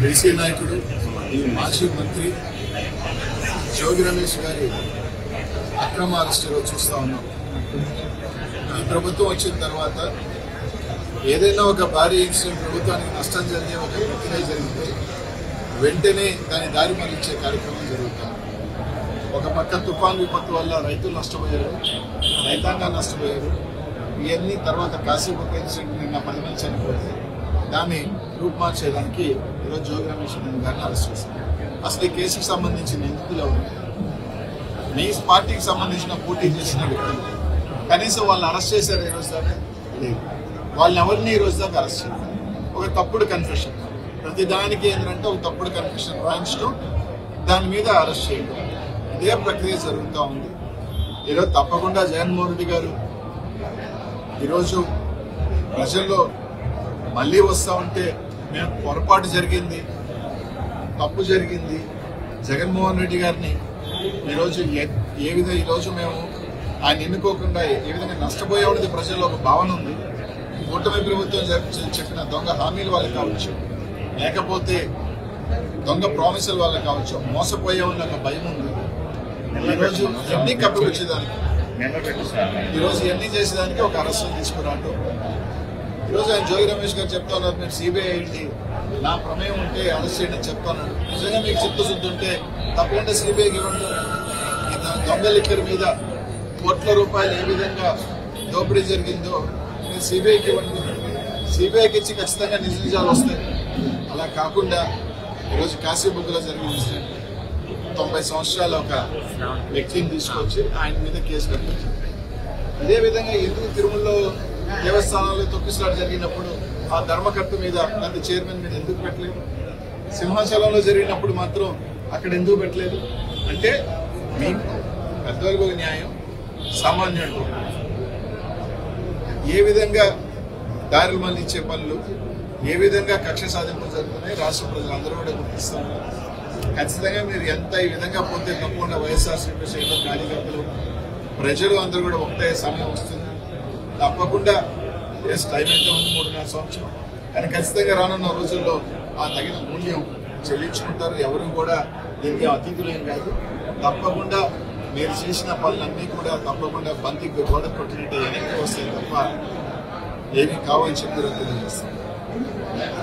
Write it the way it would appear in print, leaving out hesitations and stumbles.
BC నాయకుడు మాజీ మంత్రి జోగి రమేష్ గారి అక్రమ అరెస్టులో చూస్తా ఉన్నాం. ఈ ప్రభుత్వం వచ్చిన తర్వాత ఏదైనా ఒక భారీ ఇన్సిడెంట్ ప్రభుత్వానికి నష్టం జరిగే ఒక ప్రక్రియ జరిగితే వెంటనే దాని దారి మళ్లించే కార్యక్రమం జరుగుతుంది. ఒక పక్క తుఫాన్ విపత్తు వల్ల రైతులు నష్టపోయారు, రైతాంగాలు నష్టపోయారు. ఇవన్నీ తర్వాత కాశీబుక్ ఇన్సిడెంట్ నిన్న 10 మంది చనిపోతే దాన్ని రూపుమార్చేయడానికి ఈరోజు జోగి రమేష్ గారిని అరెస్ట్ చేశారు. అసలు ఈ కేసుకు సంబంధించిన నిందితులు ఎవరు? మీ పార్టీకి సంబంధించిన పోటీ చేసిన వ్యక్తులు కనీసం వాళ్ళని అరెస్ట్ చేశారు ఈ రోజు దాకా లేదు. వాళ్ళని ఎవరిని ఈ రోజు దాకా అరెస్ట్ చేయాలి. ఒక తప్పుడు కన్ఫెషన్, ప్రతి దానికి ఏంటంటే ఒక తప్పుడు కన్ఫెషన్ రాయించడం, దాని మీద అరెస్ట్ చేయడం, ఇదే ప్రక్రియ జరుగుతూ ఉంది. ఈరోజు తప్పకుండా జగన్మోహన్ రెడ్డి గారు ఈరోజు ప్రజల్లో మళ్ళీ వస్తా ఉంటే మేము పొరపాటు జరిగింది, తప్పు జరిగింది, జగన్మోహన్ రెడ్డి గారిని ఈరోజు ఏ విధంగా ఈరోజు మేము ఆయన ఎన్నుకోకుండా ఏ విధంగా నష్టపోయేది ప్రజల్లో ఒక భావన ఉంది. కూటమి ప్రభుత్వం చెప్పిన దొంగ హామీల వల్ల కావచ్చు, లేకపోతే దొంగ ప్రామిసుల వల్ల కావచ్చు, మోసపోయే ఉన్న ఒక భయం ఉంది. ఈరోజు ఎన్ని కప్పిపుచ్చేదానికి, ఈరోజు ఎన్ని చేసేదానికి ఒక అరెస్టులు తీసుకురావడం. ఈరోజు ఆయన జోగి రమేష్ గారు చెప్తా ఉన్నారు, మీరు సిబిఐ ఏంటి, నా ప్రమేయం ఉంటే అరెస్ట్ చేయడం చెప్తున్నారు. నిజంగా మీకు చిత్తశుద్ధి ఉంటే తప్పకుండా సిబిఐకి ఇవ్వండి. దొంగ లిక్కర్ మీద కోట్ల రూపాయలు ఏ విధంగా దోపిడీ జరిగిందో మీరు సిబిఐకి ఇవ్వండి. సిబిఐకి ఇచ్చి ఖచ్చితంగా నిజ నిజాలు వస్తాయి. అలా కాకుండా ఈరోజు కాశీబుక్లో జరిగిన ఇన్సిడెంట్ 90 సంవత్సరాల ఒక వ్యక్తిని తీసుకొచ్చి ఆయన మీద కేసు కట్టించారు. ఇదే విధంగా ఎందుకు తిరుమలలో దేవస్థానాల్లో తొక్కిసలాట జరిగినప్పుడు ఆ ధర్మకర్త మీద లేకపోతే చైర్మన్ మీద ఎందుకు పెట్టలేదు? సింహాచలంలో జరిగినప్పుడు మాత్రం అక్కడ ఎందుకు పెట్టలేదు? అంటే మీకు పెద్దవాళ్ళకు ఒక న్యాయం, సామాన్యుడు ఏ విధంగా దారులు మళ్లించే పనులు, ఏ విధంగా కక్ష సాధింపులు జరుగుతున్నాయి రాష్ట్ర ప్రజలందరూ కూడా గుర్తిస్తున్నారు. ఖచ్చితంగా మీరు ఎంత ఈ విధంగా పోతే తప్పకుండా వైఎస్ఆర్సీపీ శ్రేణులు, కార్యకర్తలు, ప్రజలు అందరూ కూడా ఒకటే సమయం వస్తుంది. తప్పకుండా టైం అయితే ఉంది 3.5 సంవత్సరం, కానీ ఖచ్చితంగా రానున్న రోజుల్లో ఆ తగిన మూల్యం చెల్లించుకుంటారు. ఎవరు కూడా దీనికి అతిథులేం కాదు. తప్పకుండా మీరు చేసిన పనులన్నీ కూడా తప్పకుండా బంతికి గోడ కొట్టినట్టు వెనక్కి వస్తాయి తప్ప ఏమీ కావాలని చెప్పి తెలియజేస్తారు.